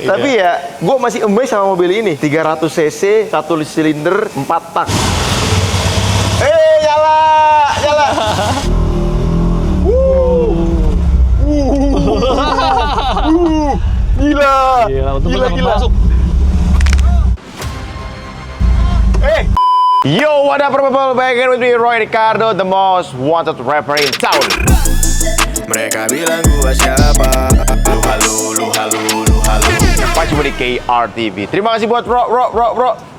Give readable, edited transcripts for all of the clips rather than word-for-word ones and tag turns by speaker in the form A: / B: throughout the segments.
A: Tapi ya, gue masih amazed sama mobil ini. 300 cc, 1 silinder, 4 tak. Nyala! Nyala! Gila! Gila!
B: Masuk.
A: Yo, what up people? Back again with me, Roy Ricardo, the most wanted rapper in town.
C: Mereka bilang gua siapa? Lu halu.
A: Pas cuma di KRTV. Terima kasih buat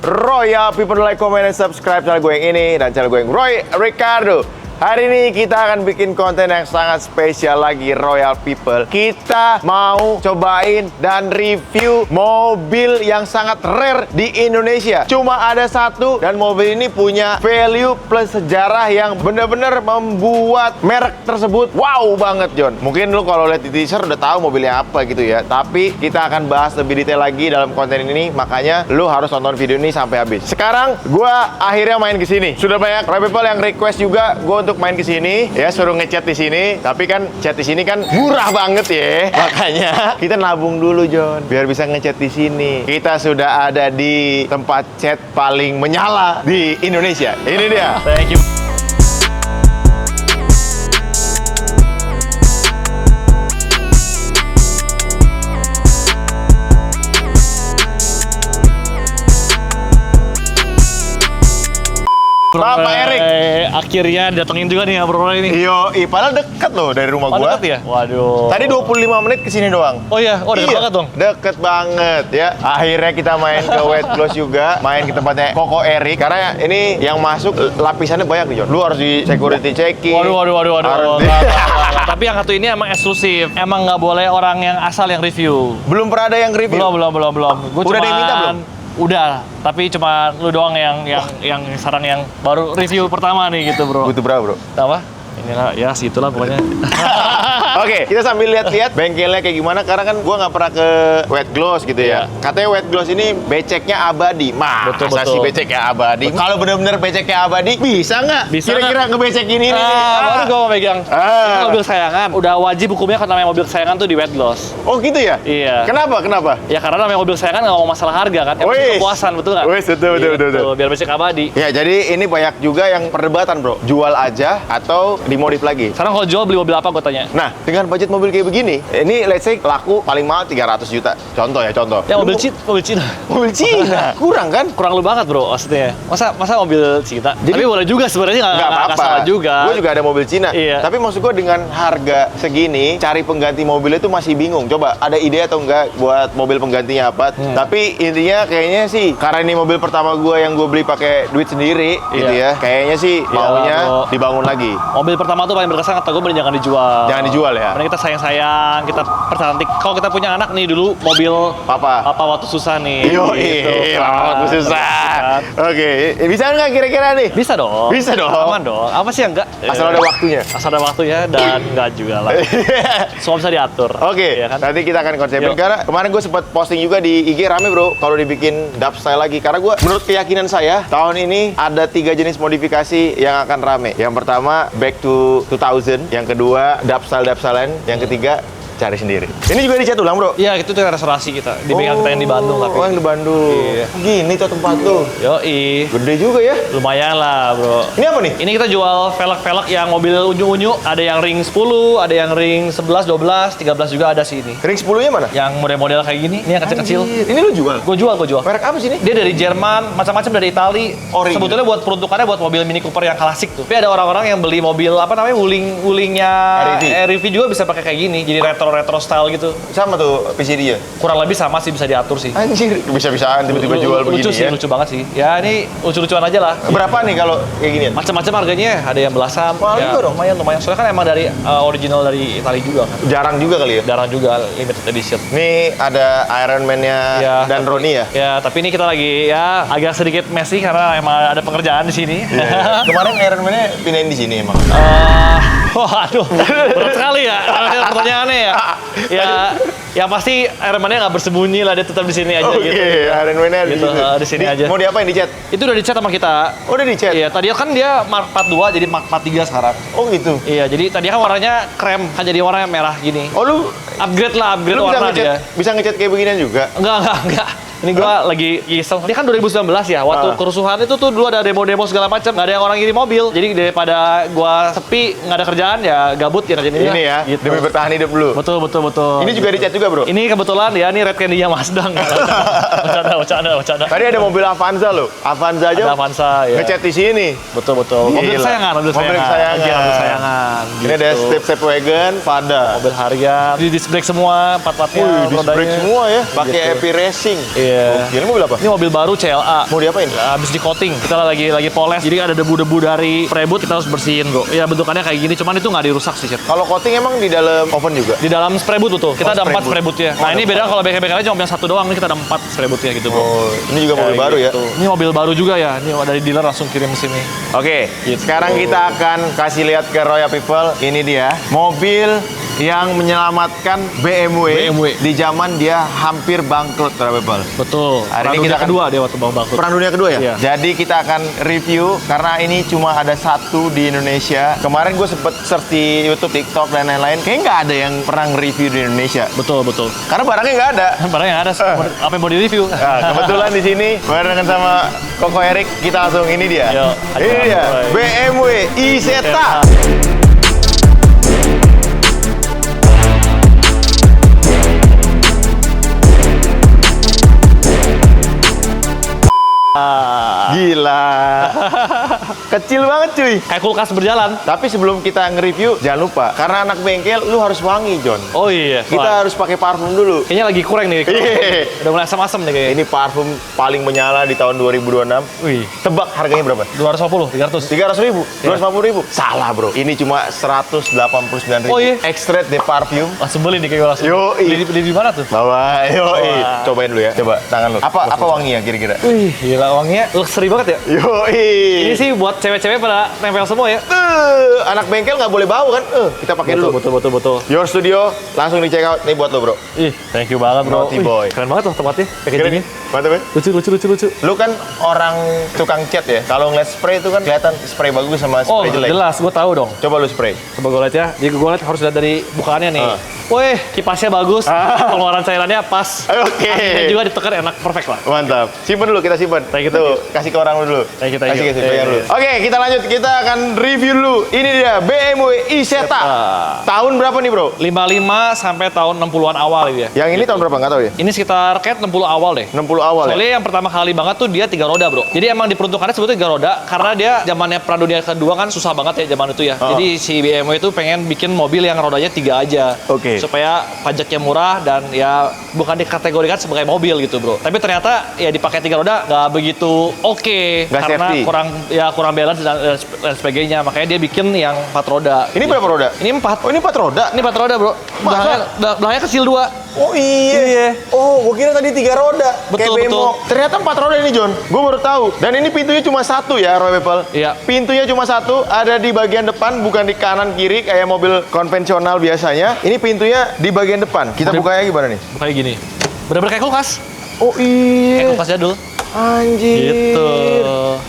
A: Royal people, like, comment, dan subscribe channel gue yang ini dan channel gue yang Roy Ricardo. Hari ini kita akan bikin konten yang sangat spesial lagi, Royal People. Kita mau cobain dan review mobil yang sangat rare di Indonesia. Cuma ada satu, dan mobil ini punya value plus sejarah yang bener-bener membuat merek tersebut wow banget, John. Mungkin lu kalau lihat di teaser udah tahu mobilnya apa gitu ya. Tapi kita akan bahas lebih detail lagi dalam konten ini, makanya lu harus nonton video ini sampai habis. Sekarang gua akhirnya main ke sini. Sudah banyak Royal People yang request juga gua untuk main ke sini ya, suruh ngechat di sini, tapi kan chat di sini kan murah banget ya. Makanya kita nabung dulu, John, biar bisa ngechat di sini. Kita sudah ada di tempat chat paling menyala di Indonesia. Ini dia.
B: Thank you.
A: Bapak Erik.
B: Akhirnya datengin juga nih ya Bro Roy ini.
A: Padahal deket loh dari rumah gua.
B: Deket ya? Waduh.
A: Tadi 25 menit kesini doang.
B: Oh iya, deket banget dong.
A: Deket banget ya. Akhirnya kita main ke Wet Close juga, main ke tempatnya Koko Erik. Karena ini yang masuk lapisannya banyak nih, John. Lu harus di security checking.
B: Waduh.
A: Harus
B: Tapi yang satu ini emang eksklusif. Emang nggak boleh orang yang asal yang review.
A: Belum pernah ada yang review.
B: Belum. Gua
A: Udah ada yang minta belum?
B: Udah, tapi cuma lu doang yang sekarang yang baru review pertama nih gitu, Bro.
A: Butuh berapa, Bro?
B: Apa? Inilah ya segitulah pokoknya.
A: Oke, kita sambil lihat-lihat bengkelnya kayak gimana, karena kan gua nggak pernah ke Wet Gloss gitu ya. Katanya Wet Gloss ini beceknya abadi.
B: Betul.
A: Sih beceknya abadi? Kalau bener-bener beceknya abadi, bisa nggak?
B: Bisa
A: Kira-kira ngebecek ini nih.
B: Baru gua mau megang. Ini mobil kesayangan. Udah wajib hukumnya kalau namanya mobil kesayangan tuh di Wet Gloss.
A: Oh gitu ya?
B: Iya.
A: Kenapa?
B: Ya karena namanya mobil kesayangan nggak mau masalah harga kan. Yang penting kepuasan, betul nggak?
A: Wes, betul.
B: Biar becek abadi.
A: Ya, jadi ini banyak juga yang perdebatan, Bro. Jual aja atau dimodif lagi.
B: Sekarang kalau jual beli mobil apa gue tanya?
A: Nah, dengan budget mobil kayak begini, ini let's say laku paling mahal 300 juta. Contoh.
B: Ya mobil Cina.
A: Mobil Cina. Kurang kan?
B: Kurang lu banget, Bro, maksudnya. Masa mobil Cina?
A: Jadi,
B: tapi boleh juga sebenarnya,
A: nggak apa-apa.
B: salah juga.
A: Gue juga ada mobil Cina.
B: Iya.
A: Tapi maksud gue dengan harga segini, cari pengganti mobilnya itu masih bingung. Coba ada ide atau enggak buat mobil penggantinya apa? Tapi intinya kayaknya sih, karena ini mobil pertama gue yang gue beli pakai duit sendiri, gitu ya. Kayaknya sih maunya dibangun lagi.
B: Mobil pertama tuh paling berkesan, kata gue mending jangan dijual.
A: Jangan dijual ya.
B: Karena kita sayang-sayang, kita percantik. Kalau kita punya anak nih dulu, mobil Papa waktu susah nih.
A: Waktu susah. Oke, bisa nggak kira-kira nih?
B: Bisa dong. Aman dong. Apa sih yang enggak?
A: Asal ada waktunya.
B: Asal ada waktunya dan enggak juga lah. Semua bisa diatur.
A: Oke,
B: ya kan?
A: nanti kita akan konsepin. Karena kemarin gue sempat posting juga di IG, rame, Bro, kalau dibikin dubstyle lagi. Karena gue, menurut keyakinan saya, tahun ini ada 3 jenis modifikasi yang akan rame. Yang pertama, back to 2000. Yang kedua, dubstyle-dubstylean. Yang ketiga, cari sendiri. Ini juga dicat ulang, Bro?
B: Iya, itu tuh restorasi kita. Di bengkel kita yang di Bandung tapi.
A: Oh, yang di Bandung.
B: Iya.
A: Gini tuh tempat tuh.
B: Yoi.
A: Gede juga ya.
B: Lumayan lah, Bro.
A: Ini apa nih?
B: Ini kita jual velg-velg yang mobil unyu-unyu. Ada yang ring 10, ada yang ring 11, 12, 13 juga ada sih ini.
A: Ring 10-nya mana?
B: Yang model-model kayak gini. Ini yang kecil-kecil.
A: Ini lu jual?
B: Gue jual.
A: Merek apa sih ini?
B: Dia dari Jerman, macam-macam dari Itali. Sebetulnya buat peruntukannya buat mobil Mini Cooper yang klasik tuh. Tapi ada orang-orang yang beli mobil apa namanya wuling-wulingnya RV juga bisa pakai kayak gini. Jadi retro style gitu.
A: Sama tuh PCD ya?
B: Kurang lebih sama sih, bisa diatur sih.
A: Anjir, bisa-bisaan tiba-tiba jual begini
B: lucu sih,
A: ya?
B: lucu banget sih. Ya ini lucu-lucuan aja lah.
A: Berapa nih kalau kayak ginian?
B: Macam-macam harganya, ada yang belasan.
A: Mahal juga dong?
B: Lumayan. Soalnya kan emang dari original dari Italia juga kan.
A: Jarang juga kali ya?
B: Jarang juga, limited edition.
A: Ini ada Iron Man-nya dan Roni ya?
B: Ya, tapi ini kita lagi ya agak sedikit messy karena emang ada pekerjaan di sini.
A: Kemarin Iron Man-nya pindahin di sini emang?
B: Waduh, berat sekali ya pertanyaannya ya. ya pasti Iron Man-nya nggak bersembunyi lah, dia tetap di sini aja
A: Oke,
B: gitu.
A: Iron Man-nya
B: Gitu, di sini aja.
A: Mau diapain, dicat?
B: Itu udah dicat sama kita.
A: Oh, udah dicat?
B: Iya, tadi kan dia Mark 42 jadi Mark 43 sekarang.
A: Oh gitu.
B: Iya, jadi tadi kan warnanya krem, kan jadi warnanya merah gini.
A: Oh lu
B: Upgrade
A: lu bisa
B: warna
A: ngecat,
B: dia.
A: bisa ngecat kayak beginian juga?
B: Enggak. Ini gua lagi iseng. Dia kan 2019 ya, waktu kerusuhan itu tuh dulu ada demo-demo segala macam. Nggak ada yang orang ngirim mobil. Jadi daripada gua sepi, nggak ada kerjaan, ya gabut ya kerjaan
A: Ini ya,
B: Gitu.
A: demi bertahan hidup lu.
B: Betul.
A: Ini juga dicat juga, Bro?
B: Ini kebetulan ya, ini Red Candy-nya Mazda. Bercanda.
A: Tadi ada mobil Avanza loh. Avanza aja
B: Ada Avanza ya.
A: ngecat di sini.
B: Betul.
A: Gila.
B: Mobil kesayangan.
A: Mobil kesayangan.
B: Iya, mobil kesayangan.
A: Ini ada step wagon, pada.
B: Mobil harian. Di disc brake semua, empat-empatnya,
A: Disc brake semua ya. Pakai
B: Gitu.
A: Epi Racing.
B: Iya.
A: Gila, ini mobil apa?
B: Ini mobil baru CLA.
A: Mau diapain?
B: Habis di coating, kita lagi poles. Jadi ada debu-debu dari spray boot, kita harus bersihin, Bro. Ya bentukannya kayak gini, cuman itu nggak dirusak sih, Cep.
A: Kalau coating emang di dalam oven juga?
B: Di dalam spray boot tuh. Kita ada
A: spray
B: 4
A: boot.
B: spray bootnya.
A: Oh,
B: Nah,
A: ada
B: ini beda kalau bengkel-bengkelnya cuma yang satu doang. Ini kita ada 4 spray bootnya gitu, Bro.
A: Oh, ini juga mobil
B: Kayak
A: baru ya?
B: gitu. Ini mobil baru juga ya. Ini dari dealer langsung kirim ke sini.
A: Oke,
B: Gitu.
A: sekarang kita akan kasih lihat ke Royal People. Ini dia, mobil yang menyelamatkan BMW, di zaman dia hampir bangkrut, Royal People.
B: Betul.
A: Hari
B: Perang
A: ini
B: dunia
A: kita akan-
B: kedua dia waktu bangkrut.
A: Perang Dunia Kedua ya?
B: Iya.
A: Jadi kita akan review karena ini cuma ada satu di Indonesia. Kemarin gue sempet search di YouTube, TikTok, dan lain-lain. Kayaknya nggak ada yang pernah nge-review di Indonesia.
B: Betul.
A: Karena barangnya nggak ada.
B: Barang yang ada, apa yang mau di-review?
A: Nah, kebetulan di sini barengan sama Koko Erik, kita langsung ini dia.
B: Yo,
A: Ini dia,
B: mulai.
A: BMW Isetta. Gila. Kecil banget cuy.
B: Kayak kulkas berjalan.
A: Tapi sebelum kita nge-review, jangan lupa. Karena anak bengkel, lu harus wangi, John.
B: Oh iya.
A: Kita
B: Wah,
A: harus pakai parfum dulu.
B: kayaknya lagi kurang nih.
A: Iya.
B: Udah mulai asam-asam nih kayaknya.
A: Ini parfum paling menyala di tahun 2026.
B: Wih.
A: Tebak harganya berapa?
B: 250, 300.
A: 300.000? 250.000? Salah, bro. Ini cuma 189.000.
B: Oh, iya?
A: Extrait de parfum.
B: Langsung beli nih kayak langsung.
A: Yoi.
B: Beli di mana tuh?
A: Bawa, yoi.
B: Wah.
A: Cobain dulu ya. Coba tangan lu. Apa wanginya kira-kira?
B: Wih, gila wanginya luxury banget ya.
A: Yoi.
B: Ini sih buat cewek-cewek pada nempel semua ya.
A: Anak bengkel nggak boleh bau kan? Kita pakai dulu.
B: Betul.
A: Your Studio langsung di check out. Nih buat lo, bro.
B: Ih, thank you banget, Bro.
A: Naughty boy.
B: Keren banget tuh tempatnya. Packagingnya.
A: Mantap ya?
B: Lucu.
A: Lu kan orang tukang cat ya. Kalau ngeliat spray itu kan kelihatan spray bagus sama
B: Oh,
A: spray jelek.
B: jelas. Gue tahu dong.
A: Coba lu spray.
B: Coba gue lihat ya. Jadi gue lihat harus lihat dari bukaannya nih.
A: Ah.
B: Wih, kipasnya bagus. Pengeluaran cairannya pas.
A: Oke.
B: Anginnya juga ditekan enak, perfect lah.
A: Mantap. Simpen dulu, kita simpen.
B: Thank you,
A: Tuh, kasih ke orang lu dulu.
B: Thank you, thank you.
A: Kasih bayar dulu. Oke, kita lanjut. Kita akan review dulu. Ini dia BMW Isetta. Tahun berapa nih, bro?
B: 55 sampai tahun 60-an awal dia.
A: Yang ini tahun berapa? Nggak tahu ya?
B: Ini sekitar kayak 60 awal deh.
A: 60 awal ya?
B: Soalnya yang pertama kali banget tuh dia 3 roda, Bro. Jadi emang diperuntukkannya sebetulnya 3 roda karena dia zamannya Perang Dunia Kedua kan susah banget ya zaman itu ya. Jadi si BMW itu pengen bikin mobil yang rodanya 3 aja.
A: Oke.
B: Supaya pajaknya murah dan ya bukan dikategorikan sebagai mobil gitu, Bro. Tapi ternyata ya dipakai 3 roda nggak begitu oke
A: Nggak
B: karena
A: safety.
B: kurang balance dan sebagainya. Makanya dia bikin yang 4 roda.
A: Ini berapa roda?
B: Ini 4.
A: Oh, ini 4 roda?
B: Ini 4 roda, Bro. Belakangnya kecil 2.
A: Oh iya. Oh, gua kira tadi 3 roda.
B: Betul,
A: Kayak bemo.
B: betul.
A: Ternyata 4 roda ini, John. Gua baru tahu. Dan ini pintunya cuma satu ya, Roy People.
B: Iya.
A: Pintunya cuma satu, ada di bagian depan, bukan di kanan kiri kayak mobil konvensional biasanya. Ini pintunya di bagian depan. Kita bukanya gimana nih?
B: Kayak gini. Bener-bener kayak kulkas.
A: Oh
B: Kayak
A: iya.
B: kulkas jadul.
A: Anjir.
B: Gitu.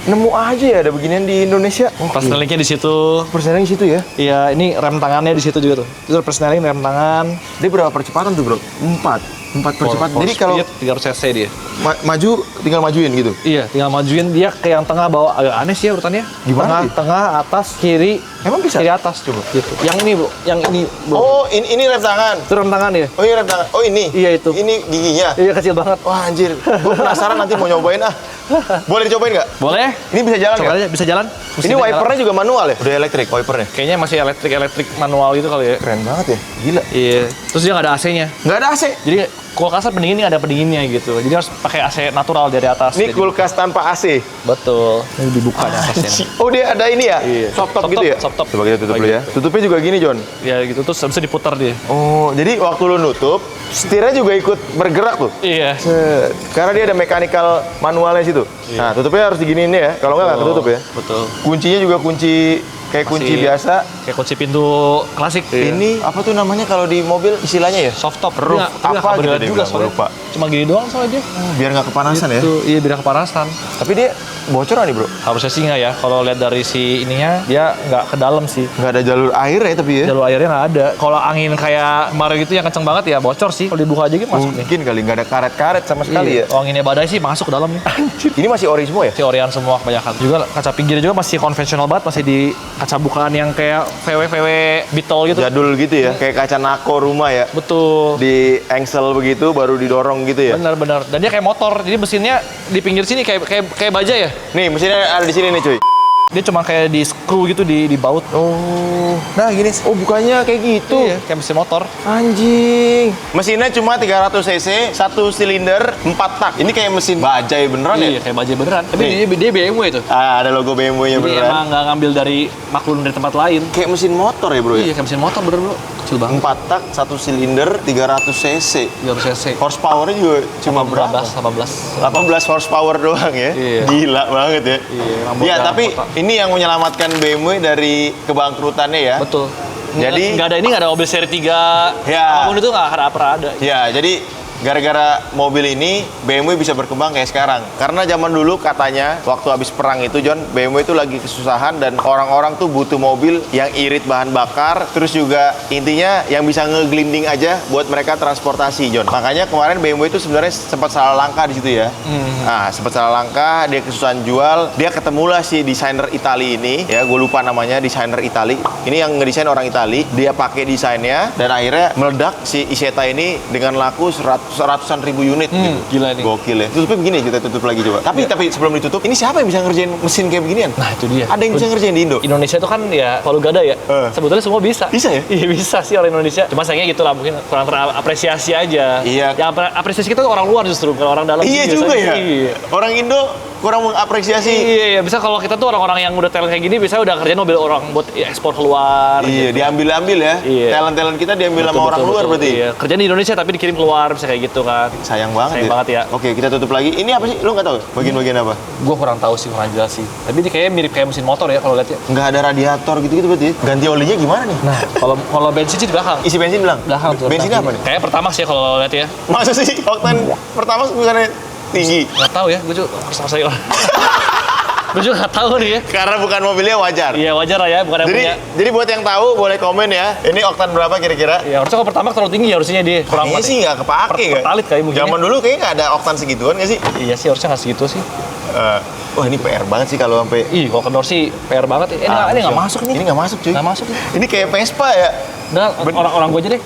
A: Nemu aja ya ada beginian di Indonesia.
B: Persneling-nya di situ.
A: Persennya di situ ya.
B: Iya, ini rem tangannya di situ juga tuh. Itu persneling rem tangan.
A: Dia berapa percepatan tuh, bro? 4 percepatan. Jadi kalau
B: 300 cc dia.
A: maju tinggal majuin gitu.
B: Iya, tinggal majuin dia ke yang tengah bawah. Agak aneh sih ya urutannya.
A: Gimana sih?
B: Tengah, atas, kiri.
A: Emang bisa?
B: Kiri atas coba. Gitu. Yang ini, Bro. Yang ini, Bro.
A: Oh, ini rem tangan.
B: Itu rem tangan ya.
A: Oh, ini rem tangan. Oh, ini.
B: Iya, itu.
A: Ini giginya.
B: Iya, kecil banget.
A: Wah, anjir. Gue penasaran nanti mau nyobain ah. Boleh dicobain nggak?
B: Boleh?
A: Ini bisa jalan
B: Coba
A: nggak?
B: aja, bisa jalan.
A: Ini
B: Mesinnya
A: wipernya juga manual ya? Udah elektrik wipernya.
B: kayaknya masih elektrik manual gitu kali ya.
A: Keren banget ya. Gila.
B: Iya. Terus dia nggak ada AC-nya.
A: Nggak ada AC.
B: Jadi kulkasnya pendingin ini ada pendinginnya gitu. Jadi harus pakai AC natural dari atas.
A: Ini
B: Jadi-
A: kulkas tanpa AC.
B: Betul. Ini dibuka nih atasnya.
A: Oh, dia ada ini ya?
B: Iya.
A: Soft top
B: Soft
A: gitu
B: top,
A: ya?
B: soft top.
A: Coba kita tutup
B: Kayak
A: dulu ya. Tutupnya juga gini, John.
B: Ya gitu terus bisa diputar dia.
A: Oh, jadi waktu lu nutup, setirnya juga ikut bergerak tuh.
B: Iya.
A: Set. Karena dia ada mechanical manualnya situ. Nah, tutupnya harus diginiin ya. Kalau nggak ketutup ya.
B: Betul.
A: Kuncinya juga kunci Kayak kunci
B: Masih-
A: biasa.
B: Kayak kunci pintu klasik.
A: Ini apa tuh namanya kalau di mobil istilahnya ya?
B: Soft top.
A: Roof. Apa gitu dia
B: juga
A: bilang,
B: soalnya.
A: lupa.
B: Cuma gini doang soalnya dia.
A: Biar nggak kepanasan ya.
B: Tuh, iya biar kepanasan.
A: Tapi dia bocor nih bro.
B: Harusnya sih nggak ya. Kalau lihat dari si ininya, dia nggak ke dalam sih.
A: Nggak ada jalur air ya tapi ya.
B: Jalur airnya nggak ada. Kalau angin kayak kemarin gitu yang kenceng banget ya bocor sih. Kalau dibuka aja gitu masuk nih.
A: Mungkin kali nggak ada karet-karet sama sekali ya.
B: Kalau anginnya badai sih masuk ke dalam nih.
A: Ini masih ori semua ya?
B: Si Orion semua kebanyakan. Juga kaca pinggirnya juga masih konvensional banget, masih di kaca bukaan yang kayak VW Beetle gitu.
A: Jadul gitu ya, kayak kaca nako rumah ya.
B: Betul.
A: Di engsel begitu baru didorong gitu ya.
B: Benar-benar. Dan dia kayak motor. Jadi mesinnya di pinggir sini kayak baja ya.
A: Nih mesinnya ada di sini nih cuy.
B: Dia cuma kayak di screw gitu di baut.
A: Oh, nah gini. Oh bukannya kayak gitu.
B: Iya, kayak mesin motor.
A: Anjing. Mesinnya cuma 300 cc, 1 silinder, 4 tak. Ini kayak mesin bajai beneran
B: Iya,
A: ya?
B: kayak baja beneran. Tapi
A: Nih.
B: dia BMW itu.
A: Ah, ada logo BMW-nya
B: Jadi
A: beneran.
B: emang nggak ngambil dari maklun dari tempat lain.
A: Kayak mesin motor ya bro ya?
B: Iya, kayak mesin motor bener bro. Kecil banget.
A: 4 tak, 1 silinder, 300 cc.
B: 300 cc.
A: Horsepower-nya juga cuma berapa?
B: 18.
A: 18 horsepower doang ya?
B: Iya.
A: Gila banget ya?
B: Iya, emang
A: Iya,
B: bocah
A: tapi
B: kota.
A: ini yang menyelamatkan BMW dari kebangkrutannya ya?
B: Betul.
A: Jadi-
B: nggak ada mobil seri 3.
A: Ya.
B: Apapun itu nggak pernah ada.
A: Ya, jadi gara-gara mobil ini BMW bisa berkembang kayak sekarang. Karena zaman dulu katanya waktu habis perang itu John, BMW itu lagi kesusahan dan orang-orang tuh butuh mobil yang irit bahan bakar, terus juga intinya yang bisa ngeglinding aja buat mereka transportasi John. Makanya kemarin BMW itu sebenarnya sempat salah langkah di situ ya. Nah, sempat salah langkah, dia kesusahan jual, dia ketemulah si desainer Itali ini, ya gue lupa namanya, desainer Itali. Ini yang ngedesain orang Itali, dia pakai desainnya dan akhirnya meledak si Isetta ini dengan laku ratusan ribu unit gitu.
B: Gila nih.
A: Gokil ya. Tutupnya begini, kita tutup lagi coba. Tapi sebelum ditutup, ini siapa yang bisa ngerjain mesin kayak beginian?
B: Nah itu dia.
A: Ada yang bisa ngerjain di Indo?
B: Indonesia itu kan ya palu gada ya. Sebetulnya semua bisa.
A: Bisa ya?
B: Iya bisa sih orang Indonesia. Cuma sayangnya gitu lah, mungkin kurang terapresiasi aja.
A: Iya.
B: Yang apresiasi kita tuh orang luar justru, bukan orang dalam.
A: Iya
B: Biasanya
A: juga ya.
B: Iya.
A: Orang Indo kurang mengapresiasi.
B: Iya, bisa kalau kita tuh orang-orang yang udah talent kayak gini, bisa udah kerjain mobil orang buat ekspor keluar.
A: Iya,
B: gitu.
A: diambil-ambil ya.
B: Iya.
A: Talent-talent kita diambil sama orang luar berarti.
B: Iya, kerjaan di Indonesia tapi dikirim keluar, bisa kayak gitu kan.
A: Sayang banget
B: Sayang banget ya.
A: Oke, kita tutup lagi. Ini apa sih? Lu nggak tahu bagian-bagian apa?
B: Gue kurang tahu sih, kurang jelas sih. Tapi ini kayaknya mirip kayak mesin motor ya kalau lihat ya.
A: Nggak ada radiator gitu-gitu berarti. Ganti olinya gimana nih?
B: Nah, kalau bensin sih di belakang.
A: Isi bensin bilang?
B: Belakang tuh.
A: Bensinnya apa nih?
B: Kayak pertama sih kalau lihat ya.
A: Masa sih oktan pertama bukannya tinggi?
B: Nggak tahu ya, gue juga saya. Gue juga nggak tahu nih ya.
A: Karena bukan mobilnya wajar.
B: Iya wajar lah ya, bukan yang punya.
A: Jadi buat yang tahu boleh komen ya. Ini oktan berapa kira-kira?
B: Ya harusnya kalau pertama terlalu tinggi harusnya dia kurang
A: Kayaknya
B: kuat.
A: sih nggak kepake kan?
B: Pertalit kali mungkin.
A: Zaman dulu kayaknya nggak ada oktan segituan nggak sih?
B: Iya sih harusnya nggak segitu sih.
A: Wah ini PR banget sih kalau sampai.
B: Ih, kalau kendor sih PR banget. Ini nggak masuk nih.
A: Ini nggak masuk cuy.
B: Nggak masuk nih.
A: Ini kayak Vespa ya.
B: Udah orang gue aja deh.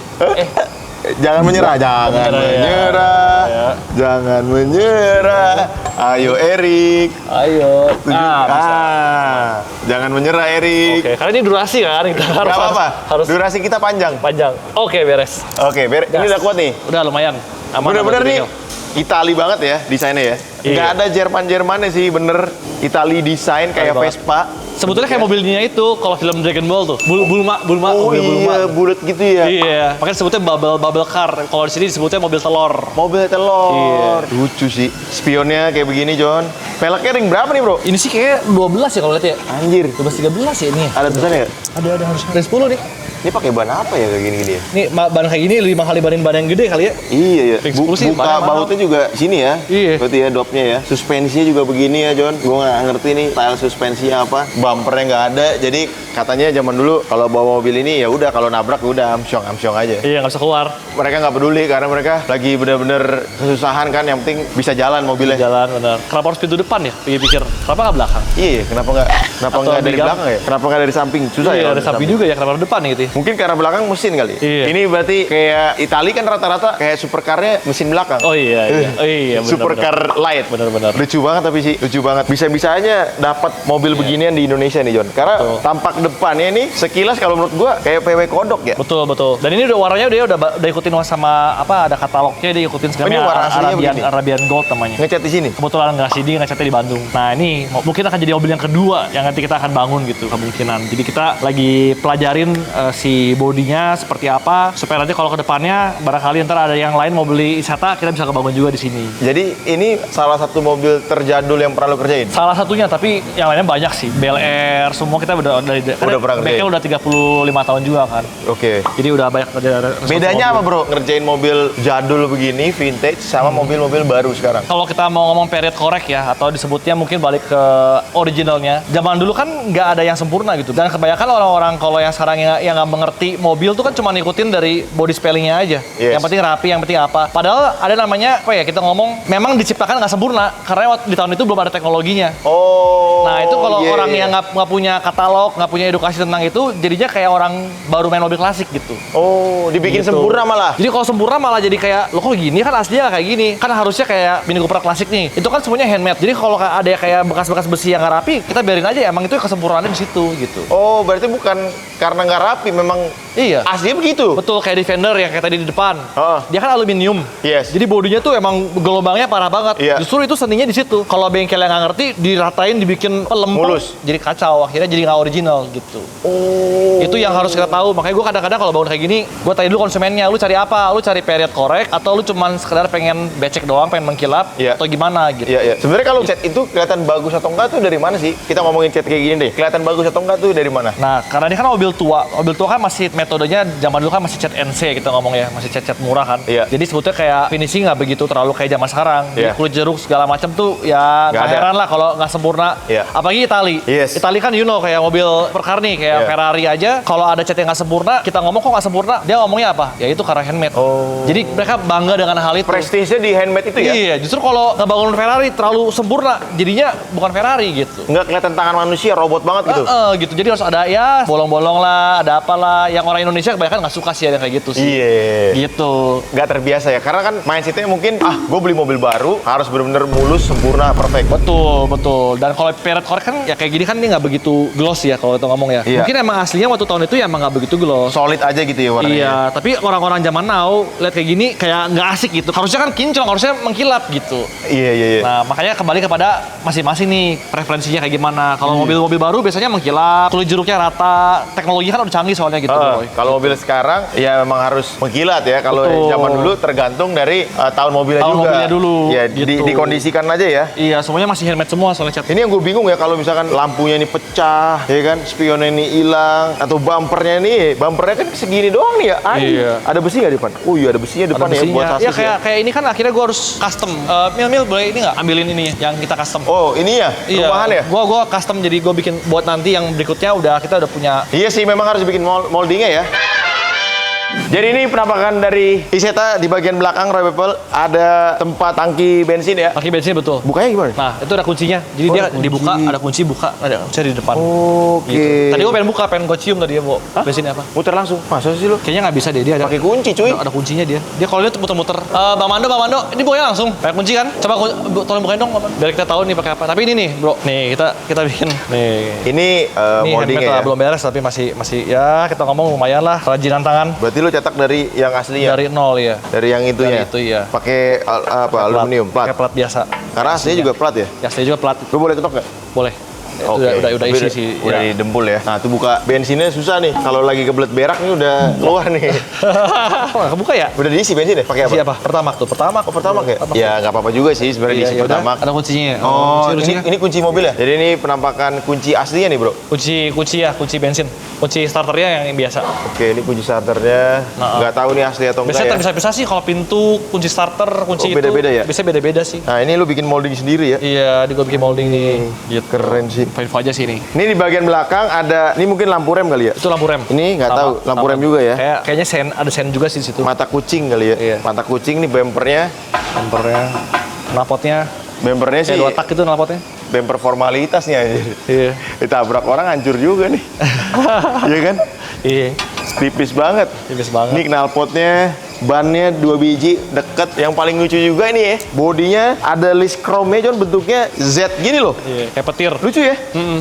A: Jangan menyerah, jangan menyerah,
B: Ya.
A: jangan menyerah. Ayo Erik.
B: Ayo. Bisa.
A: Jangan menyerah Erik.
B: Oke, karena ini durasi kan kita
A: Gak apa-apa.
B: harus
A: Durasi kita panjang.
B: panjang. Oke, beres.
A: Oke, ini udah kuat nih.
B: Udah lumayan. Aman.
A: Bener-bener
B: aman,
A: nih
B: Brinil.
A: Itali banget ya desainnya ya.
B: Iya.
A: Nggak ada Jerman-Jermannya sih, bener Itali desain kayak
B: banget.
A: Vespa.
B: Sebetulnya kayak mobilnya itu kalau film Dragon Ball tuh. Bulma,
A: Oh
B: mobil
A: iya,
B: Bulma.
A: bulat gitu ya.
B: Iya, makanya sebutnya bubble car. Kalau di sini disebutnya mobil telur.
A: Mobil telur.
B: Iya.
A: Lucu sih. Spionnya kayak begini, John. Peleknya ring berapa nih, Bro?
B: Ini sih kayak 12 ya kalau lihat ya.
A: Anjir.
B: 12-13 ya ini.
A: Ada tulisannya nggak?
B: Ada harusnya. Dari 10 nih.
A: Ini pakai ban apa ya kayak gini-gini ya?
B: Nih ban kayak gini 5 kali ban yang gede kali ya.
A: Iya ya.
B: Ring 10 sih,
A: Buka
B: bannya mahal.
A: bautnya juga sini ya.
B: Iya.
A: Berarti ya dopnya ya. Suspensinya juga begini ya, John. Gue nggak ngerti nih style suspensinya apa. Bumpernya nggak ada. Jadi katanya zaman dulu kalau bawa mobil ini ya udah kalau nabrak udah amsyong aja.
B: Iya, nggak bisa keluar.
A: Mereka nggak peduli karena mereka lagi bener-bener kesusahan kan. Yang penting bisa jalan mobilnya.
B: Jalan benar. Kenapa harus pintu depan ya? Pikir-pikir. Kenapa nggak belakang?
A: Iya, kenapa nggak
B: Atau
A: dari
B: di
A: belakang ya? Kenapa nggak dari samping? Susah
B: Iya,
A: ya.
B: ada samping juga ya. Kenapa harus depan gitu ya?
A: Mungkin karena belakang mesin kali.
B: Iya.
A: Ini berarti kayak Itali kan rata-rata kayak supercar-nya mesin belakang.
B: Oh iya. Oh iya, benar.
A: Supercar light.
B: Benar-benar.
A: Lucu banget tapi sih, lucu banget. Bisa-bisanya dapat mobil beginian di Indonesia nih, John. Karena
B: Betul.
A: tampak depannya ini sekilas kalau menurut gua kayak PW kodok ya.
B: Betul. Dan ini udah warnanya dia udah ikutin sama apa ada katalognya dia ikutin
A: ini warna aslinya begini?
B: Arabian Gold namanya.
A: Ngecat di sini.
B: Kebetulan nggak sih dia ngecatnya di Bandung. Nah ini mungkin akan jadi mobil yang kedua yang nanti kita akan bangun gitu kemungkinan. Jadi kita lagi pelajarin si bodinya seperti apa supaya nanti kalau ke depannya barangkali ntar ada yang lain mau beli Isetta kita bisa kebangun juga di sini.
A: Jadi ini salah satu mobil terjadul yang pernah lo kerjain.
B: Salah satunya tapi yang lainnya banyak sih. BLR R semua kita udah
A: pernah
B: backnya udah 35 tahun juga kan.
A: Oke.
B: Jadi udah banyak responsi
A: Bedanya apa
B: mobil.
A: bro? Ngerjain mobil jadul begini, vintage, sama mobil-mobil baru sekarang?
B: Kalau kita mau ngomong period korek ya, atau disebutnya mungkin balik ke originalnya. Zaman dulu kan nggak ada yang sempurna gitu. Dan kebanyakan orang-orang kalau yang sekarang yang nggak mengerti mobil tuh kan cuma ngikutin dari body spellingnya aja.
A: Yes.
B: Yang penting rapi, yang penting apa. Padahal ada namanya, apa ya, kita ngomong memang diciptakan nggak sempurna. Karena di tahun itu belum ada teknologinya.
A: Oh.
B: Nah itu kalau
A: iya,
B: orang
A: iya.
B: yang nggak punya katalog, nggak punya edukasi tentang itu, jadinya kayak orang baru main mobil klasik gitu.
A: Oh, dibikin
B: Gitu.
A: sempurna malah.
B: Jadi kalau sempurna malah jadi kayak, lo kok gini kan aslinya nggak kayak gini. Kan harusnya kayak Mini Cooper klasik nih. Itu kan semuanya handmade. Jadi kalau ada kayak bekas-bekas besi yang nggak rapi, kita biarin aja. Emang itu kesempurnaannya di situ gitu.
A: Oh, berarti bukan karena nggak rapi, memang
B: Iya.
A: aslinya begitu.
B: Betul, kayak Defender yang kayak tadi di depan.
A: Oh.
B: Dia kan aluminium.
A: Yes.
B: Jadi bodinya tuh emang gelombangnya parah banget.
A: Iya.
B: Justru itu seninya di situ. Kalau bengkel yang nggak ngerti, diratain, dibikin lempeng,
A: Mulus.
B: jadi kacau. Akhirnya jadi nggak original gitu.
A: Oh.
B: Itu yang harus kita tahu. Makanya gue kadang-kadang kalau bangun kayak gini, gue tanya dulu konsumennya, lu cari apa? Lu cari period korek atau lu cuman sekedar pengen becek doang, pengen mengkilap,
A: Iya.
B: atau gimana gitu.
A: Iya, iya. Sebenarnya kalau cat itu kelihatan bagus atau enggak tuh dari mana sih? Kita ngomongin cat kayak gini deh. Kelihatan bagus atau enggak tuh dari mana?
B: Nah, karena ini kan mobil tua. Mobil tua kan masih metodenya zaman dulu kan masih cat NC kita ngomong ya, masih cat murah kan.
A: Iya.
B: Jadi sebetulnya kayak finishing nggak begitu terlalu kayak zaman sekarang. Jadi
A: Iya.
B: kulit jeruk segala macam tuh ya
A: Nggak
B: nggak
A: ada.
B: heran lah kalau nggak sempurna.
A: Iya.
B: Apalagi Itali.
A: Yes.
B: Itali kan kayak mobil perkar nih, kayak
A: Iya.
B: Ferrari aja. Kalau ada cat yang nggak sempurna, kita ngomong kok nggak sempurna, dia ngomongnya apa? Ya itu karena handmade.
A: Oh.
B: Jadi mereka bangga dengan hal itu.
A: Prestisnya di handmade itu ya?
B: Iya, justru kalau ngebangun Ferrari terlalu sempurna, jadinya bukan Ferrari gitu.
A: Nggak kelihatan tangan manusia, robot banget gitu.
B: Gitu. Jadi harus ada ya bolong-bolong lah, ada apalah. Yang orang Indonesia kebanyakan nggak suka sih ada kayak gitu sih.
A: Iya.
B: Gitu.
A: Nggak terbiasa ya, karena kan mindsetnya mungkin, gue beli mobil baru, harus bener-bener mulus, sempurna, perfect.
B: Betul, betul. Dan kalau period korek kan ya kayak gini kan dia nggak begitu gloss ya kalau kita ngomong ya.
A: Iya.
B: Mungkin emang aslinya waktu tahun itu ya emang nggak begitu gloss.
A: Solid aja gitu ya warnanya.
B: Iya, tapi orang-orang zaman now lihat kayak gini kayak nggak asik gitu. Harusnya kan kinclong, harusnya mengkilap gitu.
A: Iya, iya, iya.
B: Nah, makanya kembali kepada masing-masing nih preferensinya kayak gimana. Kalau mobil-mobil baru biasanya mengkilap, kulit jeruknya rata, teknologi kan udah canggih soalnya gitu. Boy.
A: Kalau mobil sekarang ya memang harus mengkilat ya. Kalau
B: Betul.
A: zaman dulu tergantung dari tahun mobilnya
B: Tahun
A: juga.
B: mobilnya dulu,
A: Ya
B: gitu.
A: dikondisikan aja ya.
B: Iya, semuanya masih handmade semua soalnya cat.
A: Ini yang gue bingung ya kalau misalkan lampunya ini pecah, ya kan, spionnya ini hilang, atau bumpernya kan segini doang nih ya.
B: Iya.
A: Ada besi nggak di depan? Oh iya ada besinya depan ya buat sasis
B: Ya kayak ini kan akhirnya gue harus custom. Mil boleh ini nggak ambilin ini yang kita custom.
A: Oh ini ya, rumahan ya?
B: Gua custom, jadi gue bikin buat nanti yang berikutnya kita udah punya.
A: Iya sih memang harus bikin moldingnya ya. Jadi ini penampakan dari Isetta di bagian belakang Roy People ada tempat tangki bensin ya.
B: Tangki bensin betul.
A: Bukanya gimana?
B: Nah, itu ada kuncinya. Jadi
A: Oh,
B: dia
A: ada kunci.
B: dibuka, ada kunci buka, ada kunci di depan.
A: Oke.
B: Gitu. Tadi gue pengen buka, pengen gue cium tadi ya, Bu. Bensinnya apa?
A: Muter langsung. Masa sih lu?
B: Kayaknya nggak bisa deh, dia ada.
A: Pakai kunci cuy.
B: Ada kuncinya dia. Dia kalau dia muter-muter. Bang Mando, ini bukanya langsung. Pakai kunci kan? Coba tolong bukain dong, Bang. Biar kita tahu nih pakai apa. Tapi ini nih, Bro. Nih, kita bikin. Nih.
A: Ini
B: Ini
A: moldingnya
B: handmade
A: ya.
B: lah, belum beres tapi masih ya kita ngomong lumayan lah, kerajinan tangan.
A: Berarti lu cetak dari yang aslinya?
B: Dari nol ya.
A: Dari yang itunya?
B: Dari itu, iya.
A: Pakai aluminium, plat?
B: Pakai plat biasa.
A: Karena aslinya juga plat ya?
B: Ya, saya juga plat.
A: Lu boleh ketok nggak?
B: Boleh. Itu
A: Oke.
B: udah
A: Tapi
B: isi sih.
A: Udah
B: ya.
A: didempul ya. Nah, itu buka bensinnya susah nih. Kalau lagi kebelet berak nih udah keluar nih.
B: Oh, nggak kebuka ya?
A: Udah diisi bensin ya? Pakai apa?
B: Siapa? Pertamax tuh, Pertamax.
A: Oh, pertama ya? Ya nggak apa-apa juga sih sebenarnya diisi
B: Iya, udah.
A: pertama.
B: Ada kuncinya.
A: Oh,
B: kunci,
A: ini kunci mobil ya? Jadi ini penampakan kunci aslinya nih, Bro.
B: kunci bensin. Kunci starternya yang biasa.
A: Oke, ini kunci starternya.
B: Nah,
A: Nggak tahu nih asli atau enggak
B: Biasanya
A: ya.
B: terpisah-pisah sih kalau pintu, kunci starter, kunci
A: Oh, beda-beda ya?
B: Biasanya beda-beda sih.
A: Nah, ini lu bikin molding sendiri ya?
B: Iya, di gua bikin molding nih. Gitu.
A: Keren sih.
B: Info aja sih ini.
A: Ini di bagian belakang ada, ini mungkin lampu rem kali ya?
B: Itu lampu rem.
A: Ini nggak
B: Sama,
A: tahu, lampu
B: sama.
A: rem juga ya?
B: Kayaknya ada sen juga sih di situ.
A: Mata kucing kali ya?
B: Iya.
A: Mata kucing nih bempernya.
B: Bumpernya, knalpotnya,
A: Bempernya sih
B: kayak 2 tak gitu knalpotnya.
A: bemper formalitas nih anjir.
B: Iya.
A: Ditabrak orang hancur juga nih. Iya kan?
B: Iya.
A: Tipis banget.
B: Tipis banget.
A: Ini knalpotnya, bannya 2 biji deket. Yang paling lucu juga ini ya, bodinya ada list chrome-nya, cuman bentuknya Z gini loh.
B: Iya, kayak petir.
A: Lucu ya?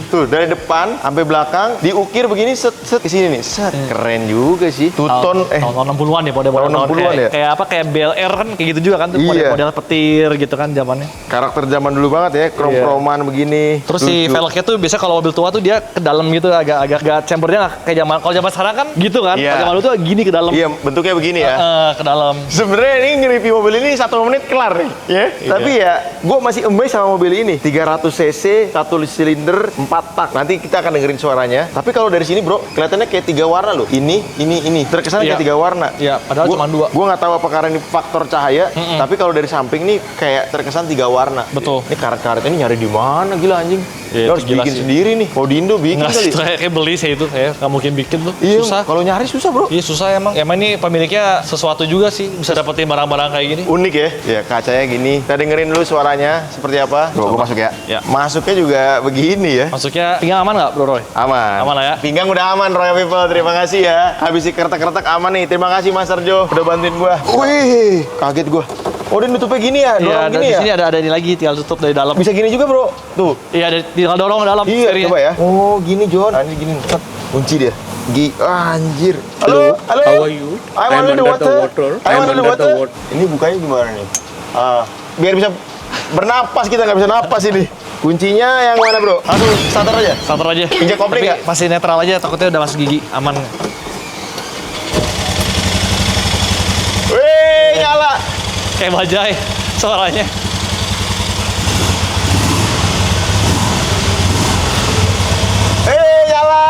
A: Tuh, dari depan sampai belakang diukir begini set ke sini nih. Set. Keren juga sih. Tuton
B: Tahun 60-an ya, model-model
A: tahun 60-an
B: kayak,
A: ya?
B: kayak apa, kayak BLR kan kayak gitu juga kan tuh,
A: Iya.
B: model-model petir gitu kan zamannya.
A: karakter zaman dulu banget ya, krom-kroman begini.
B: Terus si
A: Lucu.
B: velgnya tuh biasa kalau mobil tua tuh dia ke dalam gitu, agak chambernya nggak kayak zaman, kalau zaman sekarang kan gitu kan.
A: Iya.
B: Kalau zaman dulu tuh gini ke dalam.
A: Iya, bentuknya begini ya.
B: ke dalam.
A: Sebenarnya ini nge-review mobil ini 1 menit kelar nih, ya. Tapi ya, gue masih amazed sama mobil ini. 300 cc, 1 silinder, 4 tak. Nanti kita akan dengerin suaranya. Tapi kalau dari sini bro, kelihatannya kayak 3 warna loh. Ini. Terkesan kayak 3 warna.
B: Iya, padahal cuma 2.
A: Gue nggak tahu apa karena ini faktor cahaya. Tapi kalau dari samping nih kayak terkesan 3 warna.
B: Betul.
A: Ini karet-karet ini nyari di mana gila anjing?
B: Iya,
A: Lo harus
B: gila
A: bikin
B: sih.
A: sendiri nih. Kalau di Indo bikin
B: Nggak,
A: kali.
B: kayak beli saya itu, nggak mungkin bikin tuh.
A: Iya,
B: Susah.
A: kalau nyari susah bro.
B: Iya susah emang. Emang ini pemiliknya sesuatu juga sih, bisa dapetin barang-barang kayak gini.
A: Unik ya? Ya kacanya gini. Kita dengerin dulu suaranya seperti apa. Gue masuk ya.
B: Ya.
A: Masuknya juga begini ya.
B: Masuknya pinggang aman nggak, Bro Roy?
A: Aman.
B: Aman lah ya.
A: Pinggang udah aman, Royal People. Terima kasih ya. Habis kertek-kertek aman nih. Terima kasih Mas Serjo udah bantuin gua. Wih, kaget gua. Oh, dia nutupnya gini ya?
B: Iya,
A: Dorong
B: dan
A: gini
B: di
A: ya?
B: sini ada ini lagi, tinggal tutup dari dalam.
A: Bisa gini juga, Bro. Tuh.
B: Iya, tinggal dorong ke dalam.
A: Iya,
B: Serinya.
A: coba ya. Oh, gini, John. Nah, ini gini. Set. Kunci dia. Anjir. Halo. Halo.
D: How are you?
A: I want
D: I'm
A: the
D: under
A: water.
D: the water.
A: I want
D: I'm
A: the
D: under
A: water.
D: the water.
A: Ini bukanya gimana nih? Biar bisa bernapas, kita nggak bisa napas ini. Kuncinya yang mana, Bro? Langsung starter aja.
B: Starter aja.
A: Injek kopling
B: Tapi
A: nggak?
B: masih netral aja, takutnya udah masuk gigi. Aman.
A: Wih, nyala.
B: Kayak bajai suaranya.
A: Nyala.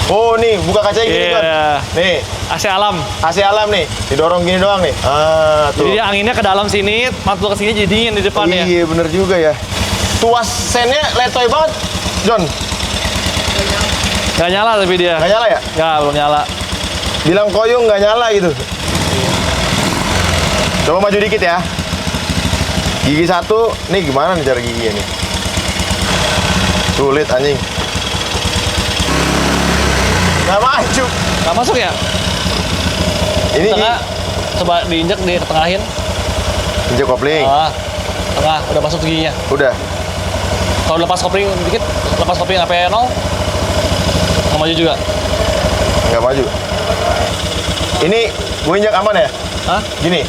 A: Oh, nih, buka kacanya gini, John.
B: Iya.
A: Nih,
B: AC alam.
A: AC alam nih. Didorong gini doang nih. Tuh.
B: Jadi dia anginnya ke dalam sini, mantul ke sini jadi dingin di depannya.
A: Iya, bener juga ya. Tuas sennya letoy banget, John.
B: Gak nyala tapi dia.
A: Nggak nyala ya?
B: Nggak, belum nyala.
A: Bilang koyong nggak nyala gitu. Coba maju dikit ya. Gigi 1, nih gimana nih cara giginya nih? Sulit anjing. Nggak maju.
B: Nggak masuk ya?
A: Ini
B: Tengah. Coba diinjek, diketengahin.
A: injek kopling.
B: Tengah, udah masuk giginya.
A: Udah.
B: Kalau lepas kopling dikit, lepas kopling sampai 0, nggak maju juga.
A: Nggak maju. Ini gue injak aman ya?
B: Hah?
A: Gini.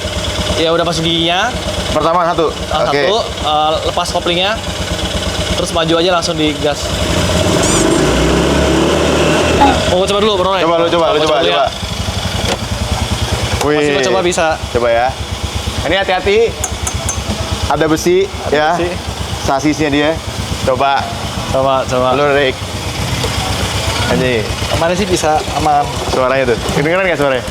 B: Ya udah masuk giginya.
A: Pertama 1. Oke.
B: Satu, lepas koplingnya, terus maju aja langsung digas. Oh, coba dulu, Bro.
A: Coba lu coba.
B: dulu ya.
A: Wih.
B: Masih gua coba bisa.
A: Coba ya. Ini hati-hati. Ada besi ya.
B: besi.
A: Sasisnya dia. Coba.
B: Coba.
A: Lu Rick. Anjing.
B: Kemarin sih bisa aman.
A: Suaranya tuh. Kedengeran nggak suaranya?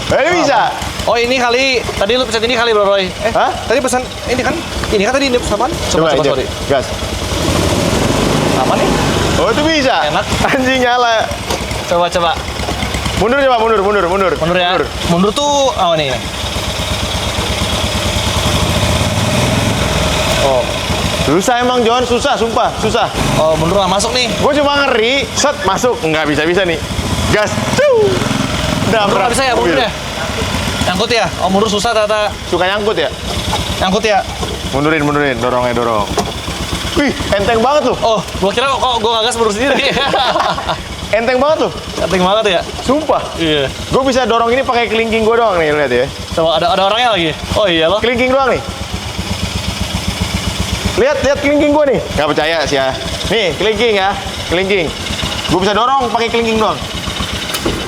A: Ini bisa.
B: Oh, ini kali, tadi lu pesan ini kali, Bro Roy.
A: Hah?
B: Tadi pesan ini kan tadi ini pesanan. Coba,
A: injek.
B: sorry.
A: Gas.
B: Aman nih.
A: Oh, itu bisa.
B: Enak.
A: Anjing nyala.
B: Coba.
A: Mundur coba, mundur.
B: Mundur ya. Mundur tuh, ini. Oh,
A: Susah emang, John. Susah, sumpah. Susah.
B: oh mundur nggak masuk nih.
A: Gue cuma ngeri. Set, masuk. Nggak bisa nih. Gas. Cuh.
B: Mundur nggak bisa ya, mundur ya. Nyangkut ya? Oh, mundur susah ternyata.
A: Suka nyangkut ya?
B: Nyangkut ya?
A: Mundurin. Dorong. Wih, enteng banget loh.
B: Oh, gua kira kok gua nggak gas mundur sendiri.
A: Enteng banget loh.
B: Penting banget ya?
A: Sumpah.
B: Iya.
A: Gue bisa dorong ini pakai kelingking gue doang nih, lihat ya.
B: Coba ada orangnya lagi. Oh iya loh.
A: Kelingking doang nih. Lihat kelingking gue nih. Gak percaya sih ya. Nih, kelingking ya. Kelingking. Gue bisa dorong pakai kelingking doang.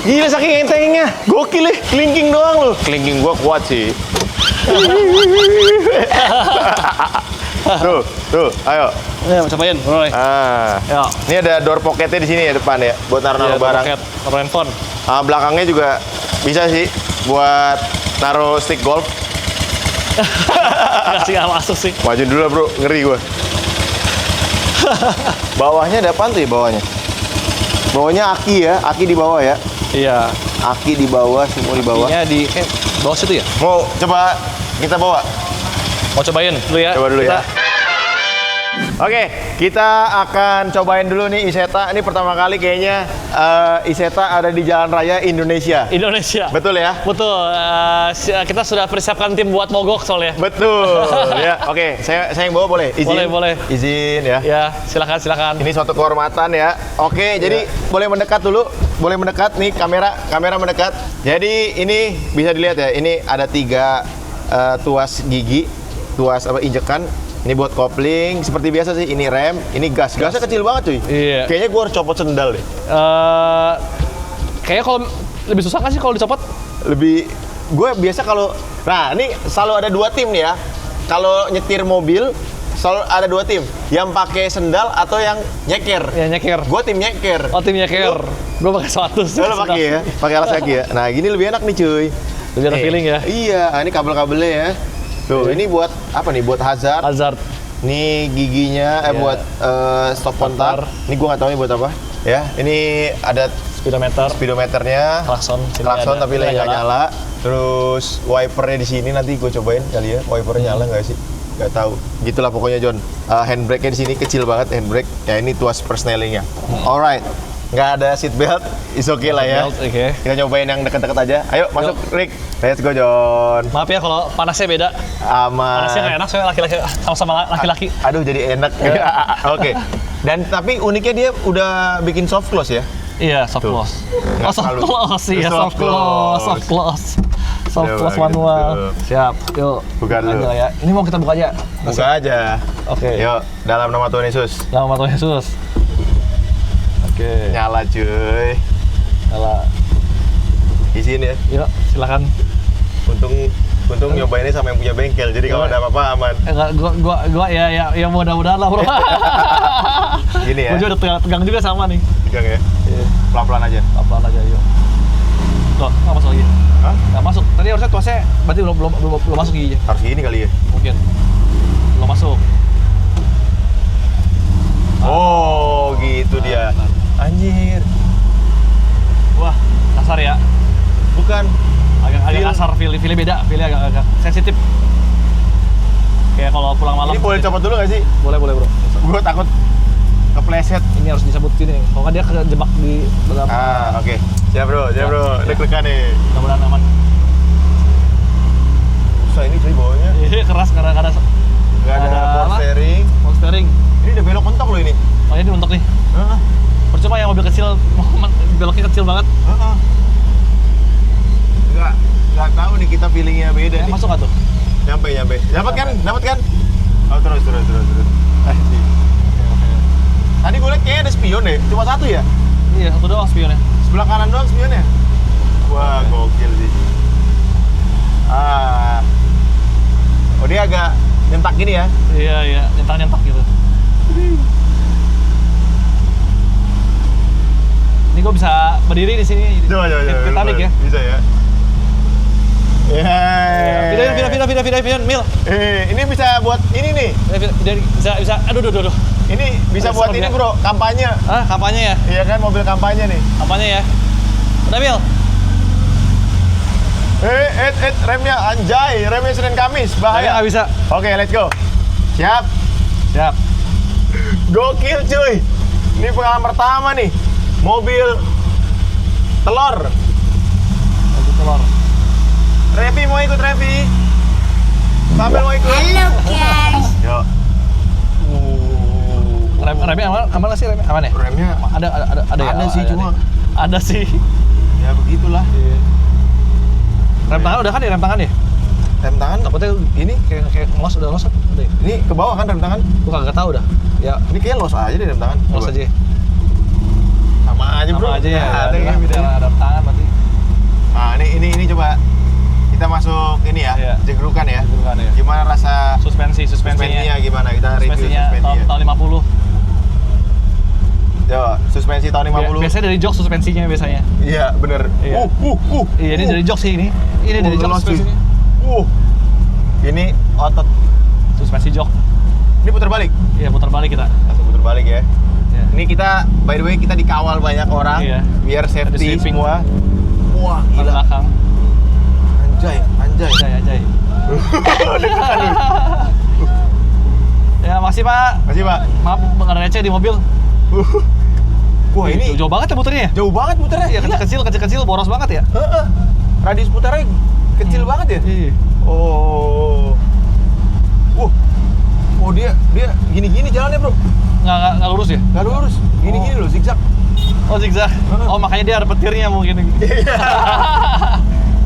A: Gila saking entengnya. Gokil ya. Kelingking doang loh. Kelingking gue kuat sih. Tuh, ayo.
B: Ya, cobain, Bro. Ya.
A: Ini ada door pocketnya di sini ya depan ya, buat naruh barang.
B: Taruh handphone.
A: Belakangnya juga bisa sih, buat naruh stick golf.
B: Nggak masuk sih.
A: Maju dulu lah, Bro, ngeri gua. Bawahnya ada apaan tuh ya bawahnya? Bawahnya aki ya, aki di bawah ya.
B: Iya.
A: Aki di bawah, semua di bawah.
B: Ini di bawah situ ya?
A: Mau coba kita bawa?
B: Mau cobain dulu ya?
A: Coba dulu ya. Oke, kita akan cobain dulu nih Isetta. Ini pertama kali kayaknya Isetta ada di jalan raya Indonesia.
B: Indonesia.
A: Betul ya?
B: Betul. Kita sudah persiapkan tim buat mogok soalnya.
A: Betul. Ya, oke. Saya yang bawa boleh? Izin?
B: Boleh.
A: Izin ya.
B: Ya, silakan.
A: Ini suatu kehormatan ya. Oke, jadi boleh mendekat dulu. Boleh mendekat nih kamera mendekat. Jadi ini bisa dilihat ya. Ini ada 3 tuas gigi, tuas injekan. Ini buat kopling, seperti biasa sih. Ini rem, ini gas. Gasnya kecil banget cuy.
B: Iya.
A: Kayaknya gua harus copot sendal deh.
B: Kayaknya kalau lebih susah nggak sih kalau dicopot?
A: Lebih, gue biasa kalau, nah ini selalu ada 2 tim nih ya. Kalau nyetir mobil, selalu ada 2 tim. Yang pakai sendal atau yang nyeker.
B: Ya nyeker.
A: Gue tim nyeker.
B: Oh tim nyeker. Gue pakai sepatu.
A: Lo pakai ya, pakai alas kaki ya. Nah gini lebih enak nih cuy.
B: Lebih ada feeling ya.
A: Iya, ini kabel-kabelnya ya. Tuh, ini buat apa nih? Buat hazard.
B: Hazard.
A: Ini giginya,
B: Iya.
A: buat stop kontak. Ini gue nggak tahu ini buat apa. Ya, ini ada
B: Speedometer.
A: speedometernya,
B: Klakson. Sini
A: klakson
B: ada.
A: tapi
B: Ini
A: nggak nyala. Terus wipernya di sini nanti gue cobain kali ya. Wipernya nyala nggak sih? Nggak tahu. Gitulah pokoknya John. Handbrake-nya di sini kecil banget handbrake. Ya ini tuas persnelingnya. Alright. Nggak ada seat belt, is okay lah ya.
B: Belt, oke.
A: Kita cobain yang deket-deket aja. Ayo masuk Rick. Let's go John.
B: Maaf ya kalau panasnya beda.
A: Aman.
B: Panasnya nggak enak soalnya laki-laki sama laki-laki.
A: Aduh jadi enak. Oke. Dan tapi uniknya dia udah bikin soft close ya.
B: Iya, soft
A: Tuh.
B: close.
A: Nggak
B: Oh, soft
A: terlalu.
B: close. Iya,
A: Soft
B: soft close. Soft close. Soft
A: Udah
B: close
A: bagus,
B: manual.
A: tuh.
B: Siap. Yuk.
A: Buka dulu.
B: Aja ya. Ini mau kita buka aja.
A: Buka aja.
B: Oke.
A: Yuk, dalam nama Tuhan Yesus.
B: Nama Tuhan Yesus. Oke.
A: Nyala cuy.
B: Nyala.
A: Isiin ya.
B: Yuk, silakan.
A: Untung nyobainnya sama yang punya bengkel. Jadi kalau ada apa-apa aman.
B: Enggak, gua ya mudah-mudahan lah, Bro.
A: Gini ya.
B: Gua juga udah tegang juga sama nih.
A: Pegang ya.
B: Iya.
A: Pelan-pelan aja.
B: Apa-apa aja, yuk. Tuh, nggak masuk lagi.
A: Hah?
B: Nggak masuk. Tadi harusnya tuasnya berarti belum masuk giginya.
A: Harus gini kali ya.
B: Mungkin. Belum masuk.
A: Oh, gitu dia. Anjir.
B: Wah, kasar ya.
A: Bukan.
B: Agak
A: Feel.
B: kasar, feel beda, feel agak sensitif. Kayak kalau pulang malam.
A: Ini boleh copot dulu nggak sih?
B: Boleh, Bro.
A: Gue takut kepleset.
B: Ini harus disebut gini. Kalau nggak dia kejebak di dalam.
A: Oke. Siap bro, deg-degan nih.
B: Mudah-mudahan aman.
A: Susah ini cuy bawahnya.
B: Iya, keras karena
A: Nggak ada power
B: apa?
A: steering.
B: Power steering.
A: Ini udah belok mentok loh ini.
B: Oh, ini untuk nih.
A: Heeh.
B: Percuma yang mobil kecil beloknya kecil banget.
A: Heeh. Nggak tahu nih kita feelingnya beda nih.
B: Masuk nggak tuh?
A: Nyampe. Dapat kan? Oh terus. Sih. Tadi gue liat kayaknya ada spion deh. Cuma satu ya?
B: Iya, satu doang spionnya.
A: Sebelah kanan doang spionnya. Wah, gokil sih. Oh dia agak nyentak gini ya?
B: Iya, nyentak gitu. Ini gue bisa berdiri di sini.
A: Coba.
B: Titanic ya.
A: Bisa ya?
B: Pindahin, Mil.
A: Ini bisa buat ini nih.
B: Bisa. Aduh.
A: Ini bisa buat ini
B: Serem ya?
A: bro, kampanye.
B: Ah, kampanye ya?
A: Iya kan, mobil kampanye nih.
B: Kampanye ya? Udah, Mil.
A: Remnya anjay, remnya Senin Kamis, bahaya.
B: Nggak bisa.
A: Oke, let's go. Siap. Gokil cuy. Ini pengalaman pertama nih. Mobil telur.
B: Mobil telur.
A: Revi mau ikut, Revi? Sambil mau ikut?
D: Halo guys.
A: Yuk.
B: Remnya aman nggak sih remnya? Aman ya?
A: Remnya
B: Ada ya?
A: Ada sih, cuma-
B: Ada sih.
A: ya begitulah.
B: Rem tangan udah kan ya rem tangan ya?
A: Rem tangan
B: Takutnya
A: ini
B: kayak ngelos udah udah ya?
A: ini ke bawah kan rem tangan?
B: Gua kagak tahu dah. Ya,
A: Ini kayak los aja deh rem tangan.
B: ngelos
A: Coba.
B: aja.
A: Sama aja bro.
B: Sama aja ya.
A: Ada yang beda.
B: Ada rem tangan berarti.
A: Nah ini coba kita masuk ini ya,
B: Iya.
A: jegrukan ya.
B: Jegrukan, ya.
A: Gimana rasa
B: Suspensinya
A: suspensinya gimana? Kita review
B: suspensinya
A: suspensinya.
B: tahun 50.
A: Coba, suspensi tahun 50.
B: Biasanya dari jok suspensinya biasanya.
A: Iya, bener.
B: Iya. Iya, ini dari jok sih ini. Ini dari jok
A: gelas, cuy.
B: suspensinya.
A: Ini otot.
B: Suspensi jok.
A: Ini putar balik.
B: Iya, putar balik kita.
A: Langsung putar balik ya.
B: Iya.
A: Ini kita, by the way, kita dikawal banyak orang.
B: Iya.
A: Biar
B: Ada
A: safety
B: sweeping.
A: semua. Wah,
B: Di
A: gila.
B: belakang.
A: Anjay.
B: Ajay. Ya, makasih Pak.
A: Masih, Pak.
B: Maaf, nggak ada receh di mobil.
A: Wah, ini
B: jauh banget ya muternya ya?
A: jauh banget muternya.
B: Iya,
A: Gila.
B: kecil-kecil, boros banget ya?
A: Heeh. Radius putarnya kecil banget ya?
B: Iya.
A: Oh. Oh dia gini-gini jalannya, Bro.
B: Nggak lurus ya?
A: Nggak lurus. Gini-gini loh, zigzag.
B: Oh, zigzag. Oh, makanya dia ada petirnya mungkin.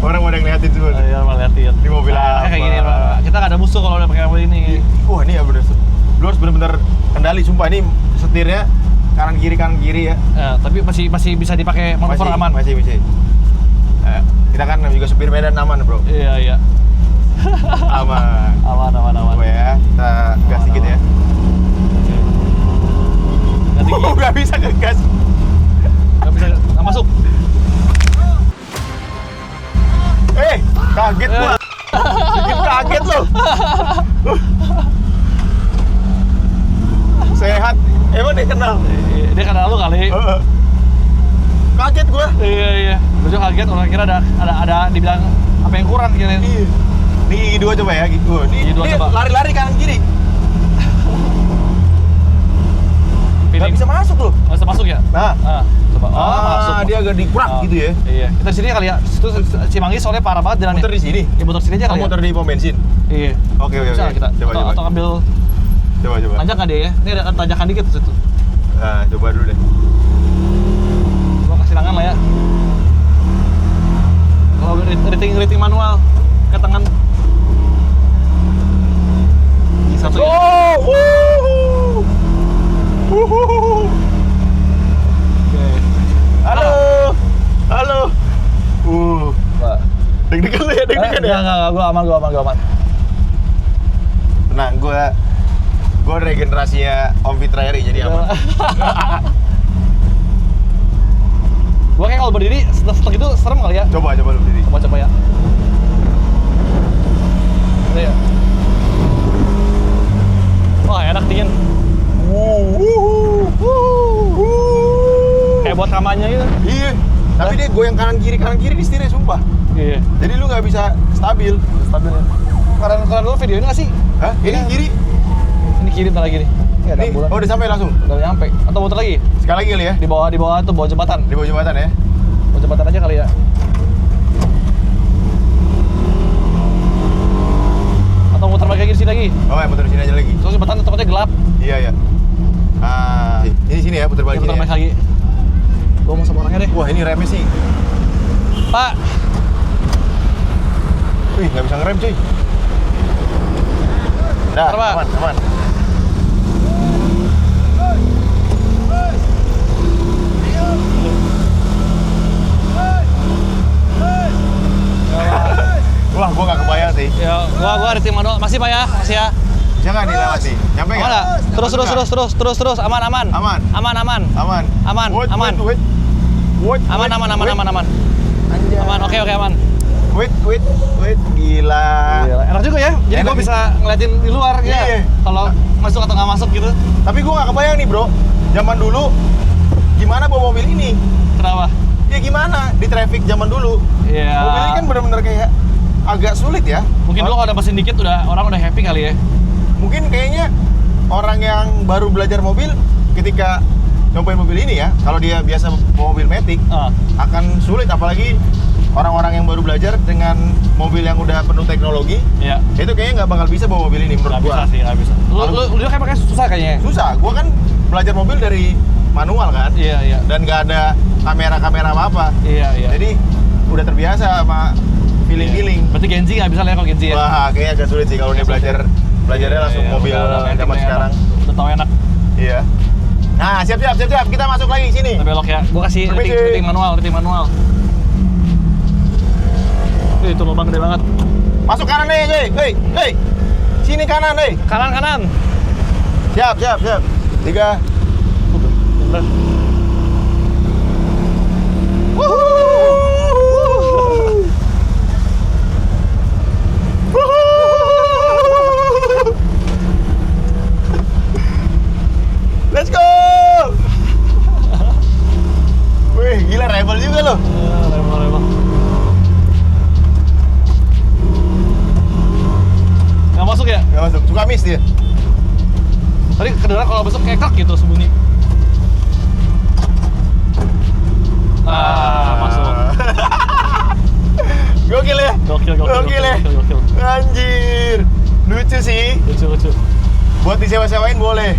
A: Orang pada ngeliatin semua.
B: Iya, malah liatin.
A: Di mobil
B: Nah,
A: apa?
B: kayak gini, Pak. Kita nggak ada musuh kalau udah pakai mobil ini.
A: Wah ini ya bener. Lu harus bener-bener kendali. Sumpah ini setirnya kanan kiri ya.
B: Tapi masih bisa dipakai manuver aman.
A: Masih. Kita kan juga supir Medan aman bro.
B: Iya.
A: Aman.
B: Aman.
A: Coba ya, kita gas
B: Aman,
A: dikit ya.
B: Nggak tinggi.
A: Nggak bisa ngegas.
B: Nggak bisa, nggak masuk.
A: Kaget gua. Bikin kaget lo. Sehat. Emang dia kenal?
B: Dia kenal lu kali.
A: Kaget gua.
B: Iya. Gue juga kaget, orang kira ada dibilang apa yang kurang kira.
A: Iya. Ini gigi dua coba ya, gigi dua.
B: Gigi dua
A: Ini
B: coba.
A: lari-lari kanan kiri. Nggak bisa masuk loh.
B: Nggak bisa masuk ya?
A: Nah.
B: Coba.
A: Masuk. Dia agak diprak
B: Oh,
A: gitu ya.
B: Iya. Kita di sini kali ya. Situ Cimanggis soalnya parah banget jalannya.
A: Muter di sini.
B: Ya muter sini aja kali ya.
A: Muter di pom bensin.
B: Iya.
A: Oke.
B: Bisa nggak kita.
A: Coba.
B: Atau ambil
A: Coba.
B: tanjak nggak dia ya? Ini ada tanjakan dikit situ.
A: Nah, coba dulu deh.
B: Gua kasih tangan lah ya. Kalau rating manual ke tangan. Ini satu ya. Oke.
A: Halo.
B: Pak.
A: Deg-degan lu ya, deg-degan ya.
B: Enggak, gua aman.
A: Tenang, gua regenerasinya Om Fitra Eri jadi aman.
B: Gua kayak kalau berdiri setelah itu serem kali ya.
A: Coba lu berdiri.
B: Coba ya. Ini ya. Wah, enak dingin. Kayak buat kampanye gitu.
A: Iya. Tapi dia goyang kanan kiri di setirnya sumpah.
B: Iya.
A: Jadi lu nggak bisa stabil.
B: Stabil ya. Keren lu video ini nggak sih?
A: Hah? Ini kiri.
B: Ini kiri bentar lagi nih. Ini ada
A: Nih,
B: ambulan.
A: udah sampai langsung.
B: Udah nyampe. Atau muter lagi?
A: Sekali lagi kali ya.
B: Di bawah tuh bawah jembatan.
A: Di bawah jembatan ya.
B: Bawah jembatan aja kali ya. Atau muter lagi di sini lagi.
A: Oh ya, putar sini aja lagi.
B: Soalnya jembatan tempatnya gelap.
A: Iya. Ini sini ya, putar balik
B: Puter
A: sini.
B: balik
A: Ya.
B: lagi. Gua mau sama orangnya deh.
A: Wah, ini remnya sih.
B: Pak,
A: Wih, nggak bisa ngerem cuy. Dah,
B: Apa?
A: aman. Wah, gua nggak kebayang sih.
B: ya gua ada tim manual. Masih Pak ya? Masih ya.
A: Jangan dilewati. Nyampe nggak?
B: Mana? Terus. Aman.
A: Aman.
B: Aman.
A: Aman.
B: Aman.
A: Wait.
B: Aman.
A: Anjay.
B: Aman. Oke, aman.
A: Wait. Gila.
B: Enak juga ya. Jadi
A: Enak
B: gua
A: nih.
B: bisa ngeliatin di luar
A: Iya.
B: ya. Kalau masuk atau nggak masuk gitu.
A: Tapi gua nggak kebayang nih, bro. Zaman dulu gimana bawa mobil ini?
B: Kenapa?
A: Ya gimana di traffic zaman dulu?
B: Iya.
A: Mobil ini kan bener-bener kayak agak sulit ya.
B: Mungkin dulu kalau ada mesin dikit orang udah happy kali ya.
A: Mungkin kayaknya orang yang baru belajar mobil ketika nyobain mobil ini ya, kalau dia biasa bawa mobil Matic akan sulit, apalagi orang-orang yang baru belajar dengan mobil yang udah penuh teknologi.
B: Iya.
A: Itu kayaknya nggak bakal bisa bawa mobil ini menurut
B: Nggak
A: gua.
B: bisa sih, nggak bisa. Lu kayak pakai susah kayaknya.
A: Susah, gua kan belajar mobil dari manual kan.
B: Iya.
A: Dan nggak ada kamera apa-apa.
B: Iya.
A: Jadi udah terbiasa sama feeling.
B: Berarti Genzi nggak bisa lah ya kalau Genzi ya.
A: Wah, kayaknya agak sulit sih kalau dia belajarnya langsung mobil
B: udah
A: zaman sekarang.
B: Udah tau enak.
A: Iya. Nah, siap. Kita masuk lagi sini.
B: Kita belok ya. Gua kasih
A: Permisi.
B: rating manual. Itu lubang gede banget.
A: Masuk kanan nih, hei. Sini kanan, hei.
B: Kanan.
A: Siap. 3.
B: Bener.
A: Let's go. Wih, gila rebel juga loh.
B: Rebel. Nggak masuk ya?
A: Gak masuk, suka miss dia.
B: Tadi kedengeran kalau masuk kayak krek gitu sebunyi. Masuk.
A: Gokil ya?
B: Gokil ya.
A: Anjir. Lucu sih.
B: Lucu.
A: Buat disewa-sewain boleh.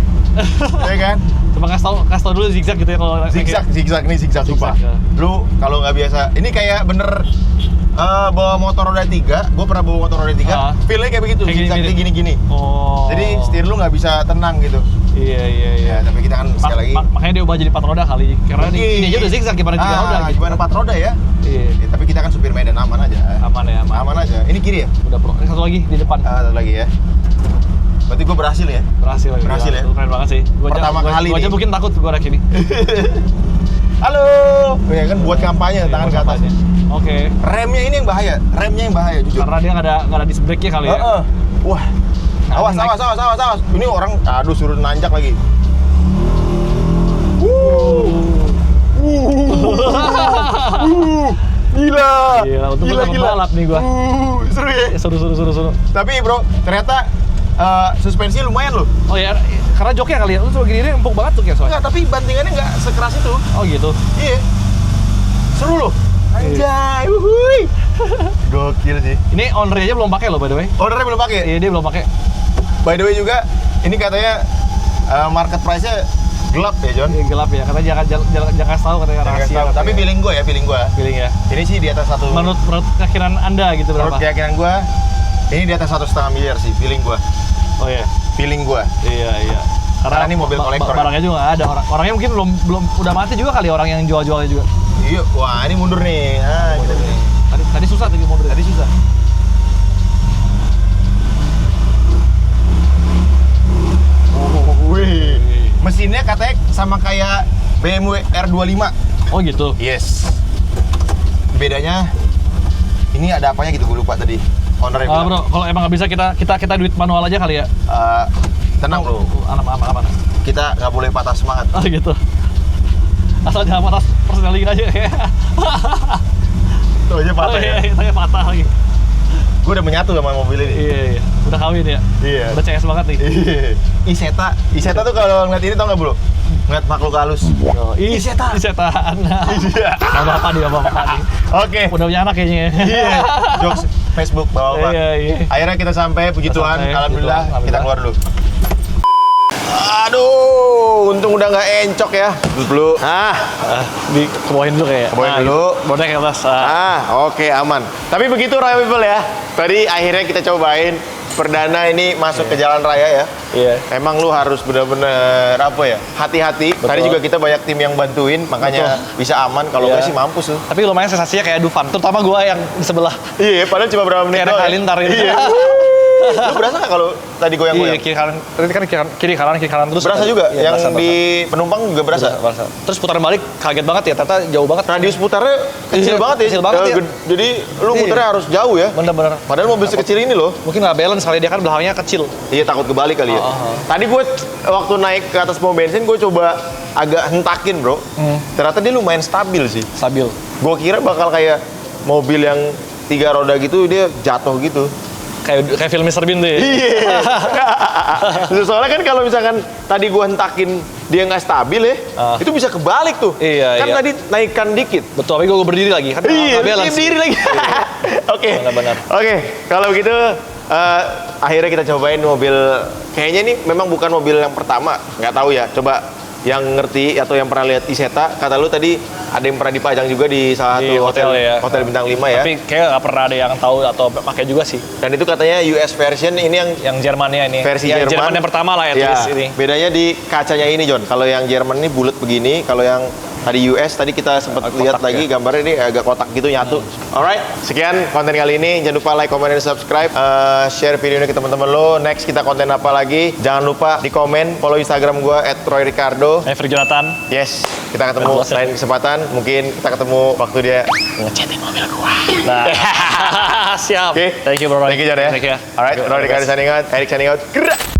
A: Ya kan?
B: Coba kasih tau dulu zigzag gitu ya kalau
A: Zigzag sumpah.
B: ya.
A: Lu kalau nggak biasa, ini kayak bener bawa motor roda 3, gue pernah bawa motor roda 3, feel-nya kayak begitu,
B: Kayak
A: zigzag gini-gini.
B: Oh.
A: Jadi setir lu nggak bisa tenang gitu.
B: Iya.
A: Ya, tapi kita kan sekali lagi.
B: Makanya dia ubah jadi 4 roda kali. Karena ini aja udah zigzag gimana 3 roda gitu.
A: Gimana 4 roda ya?
B: Iya.
A: Ya, tapi kita kan supir Medan aman aja.
B: Aman ya, aman.
A: Aman aja. Ini kiri ya?
B: Udah pro. Satu lagi di depan.
A: Satu lagi ya. Berarti gue berhasil ya?
B: Berhasil
A: ya?
B: Lu keren banget sih.
A: Pertama kali
B: Gua aja
A: nih.
B: mungkin takut gua naik ini.
A: Halo. Ya kan buat kampanye tangan ke atas.
B: Oke.
A: Remnya ini yang bahaya. Remnya yang bahaya jujur.
B: Karena dia nggak ada disc brake-nya kali ya.
A: Wah. Awas. Ini orang aduh suruh nanjak lagi. Gila.
B: Untung gua balap nih gua.
A: Seru ya?
B: Seru.
A: Tapi bro, ternyata suspensinya lumayan loh.
B: Oh ya, karena joknya kali ya. Lu coba gini empuk banget tuh kayak soalnya.
A: Enggak, tapi bantingannya nggak sekeras itu.
B: Oh gitu.
A: Iya. Seru loh. Anjay, wuhui. Gokil sih.
B: Ini owner-nya aja belum pakai loh by the way.
A: Ordernya belum pakai?
B: Iya, dia belum pakai.
A: By the way juga, ini katanya market price-nya gelap ya, John?
B: Ini gelap ya, katanya jangan kasih tahu katanya rahasia.
A: Tapi feeling gue ya, feeling gue.
B: feeling ya.
A: Ini sih di atas satu.
B: Menurut keyakinan Anda gitu berapa?
A: Menurut keyakinan gue, ini di atas 1,5 miliar sih, feeling gue.
B: Oh iya.
A: Feeling gue.
B: Iya.
A: Karena ini mobil kolektor.
B: Barangnya juga nggak ada. Orangnya mungkin belum udah mati juga kali orang yang jualnya juga.
A: Iya, wah ini mundur nih. Gitu nih.
B: Tadi susah tadi mobil.
A: Tadi susah. Wih. Mesinnya katanya sama kayak BMW R25.
B: Oh gitu.
A: Yes. Bedanya ini ada apanya gitu, gue lupa tadi. Ownernya bilang.
B: Bro, kalau emang nggak bisa kita duit manual aja kali ya.
A: Tenang bro,
B: Aman.
A: kita nggak boleh patah semangat.
B: Oh gitu. Asal jangan patah persneling aja ya.
A: Tuh aja patah ya.
B: Saya patah lagi.
A: Gue udah menyatu sama mobil ini.
B: Iya. Udah kawin ya.
A: Iya.
B: Udah CS banget nih.
A: Iya. Iseta tuh kalau ngeliat ini tau nggak bro? Ngeliat makhluk halus.
B: Isetan.
A: Iya.
B: Sama bapak nih.
A: Oke.
B: Udah punya anak kayaknya.
A: Iya. Jokes Facebook bapak.
B: Iya.
A: Akhirnya kita sampai, puji
B: Kita
A: Tuhan.
B: sampai,
A: Alhamdulillah.
B: puji Tuhan.
A: Kita keluar dulu. Aduh, untung udah nggak encok ya. Dulu.
B: Kebawain dulu kayak.
A: Kebawain dulu.
B: Bonek ke atas.
A: Oke, aman. Tapi begitu Royal People ya. Tadi akhirnya kita cobain perdana ini masuk ke jalan raya ya.
B: Iya.
A: Emang lu harus bener-bener apa ya? Hati-hati. Tadi juga kita banyak tim yang bantuin, makanya bisa aman. Kalau
B: Iya.
A: nggak sih mampus tuh.
B: Tapi lumayan sensasinya kayak Dufan. Terutama gua yang di sebelah.
A: Iya, padahal cuma berapa menit
B: Kayak
A: doang.
B: Halilintar ini.
A: Iya. Lu berasa nggak kalau tadi
B: Iya,
A: goyang-goyang?
B: kiri kanan terus.
A: Berasa juga.
B: Iya,
A: Yang
B: berasa.
A: di penumpang juga berasa.
B: Berasa. Terus putaran balik kaget banget ya, ternyata jauh banget.
A: Radius putarnya kecil
B: Iya,
A: banget ya.
B: kecil banget ya.
A: Jadi lu
B: Iya.
A: muternya harus jauh ya.
B: Bener-bener.
A: Padahal mobil sekecil ini loh.
B: Mungkin nggak balance kali dia kan belakangnya kecil.
A: Iya, takut kebalik kali ya. Tadi gue waktu naik ke atas pom bensin gue coba agak hentakin bro. Ternyata dia lumayan stabil sih.
B: Stabil.
A: Gue kira bakal kayak mobil yang 3 roda gitu dia jatuh gitu.
B: Kayak film Mr. Bean tuh ya.
A: Iya. Soalnya kan kalau misalkan tadi gue hentakin dia nggak stabil ya, itu bisa kebalik tuh.
B: Iya,
A: kan
B: iya.
A: tadi naikkan dikit.
B: Betul, tapi gue berdiri lagi kan
A: Iya,
B: nggak balance.
A: berdiri lagi. Oke.
B: Benar-benar.
A: Oke, kalau begitu akhirnya kita cobain mobil. Kayaknya ini memang bukan mobil yang pertama. Nggak tahu ya. Coba yang ngerti atau yang pernah lihat Iseta, kata lu tadi ada yang pernah dipajang juga di salah
B: Di
A: satu
B: hotel ya.
A: hotel bintang 5 ya.
B: Tapi kayak nggak pernah ada yang tahu atau pakai juga sih.
A: Dan itu katanya US version ini yang
B: Yang Jermannya ini.
A: versi
B: yang
A: Jerman.
B: Jerman yang pertama lah ya,
A: Ya,
B: tulis ini.
A: bedanya di kacanya ini John. Kalau yang Jerman ini bulat begini, kalau yang tadi US tadi kita sempat
B: Kotak
A: lihat lagi
B: ya.
A: gambarnya ini agak kotak gitu nyatu. Alright, sekian konten kali ini. Jangan lupa like, comment, dan subscribe. Share video ini ke teman-teman lo. Next kita konten apa lagi? Jangan lupa di komen, follow Instagram gua @royricardo.
B: Every Jonathan.
A: Yes, kita ketemu lain kesempatan. Mungkin kita ketemu waktu dia ngecatin mobil gua.
B: Nah, siap.
A: Oke.
B: Thank you bro.
A: Thank you John ya.
B: Thank you.
A: Alright, Roy Ricardo signing out. Eric signing out. Gerak.